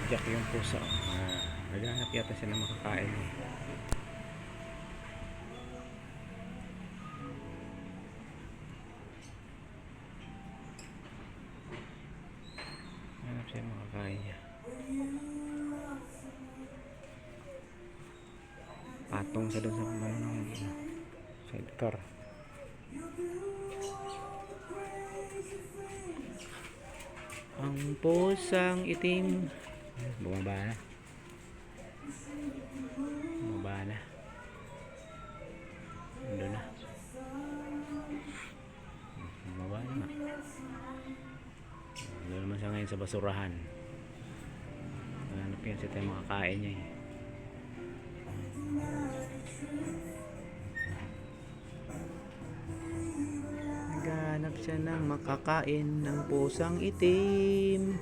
Jack yung pusa. Naghahanap yata siya ng makakain. Hanap siya ng makakain niya. Patong sa doon sa sidecar. Ang pusang itim. Bumaba na. Ando na. Bumaba na. Ando naman siya ngayon sa basurahan. Hanap yan siya tayo makakain niya eh. Naghanap siya ng makakain ng pusang itim.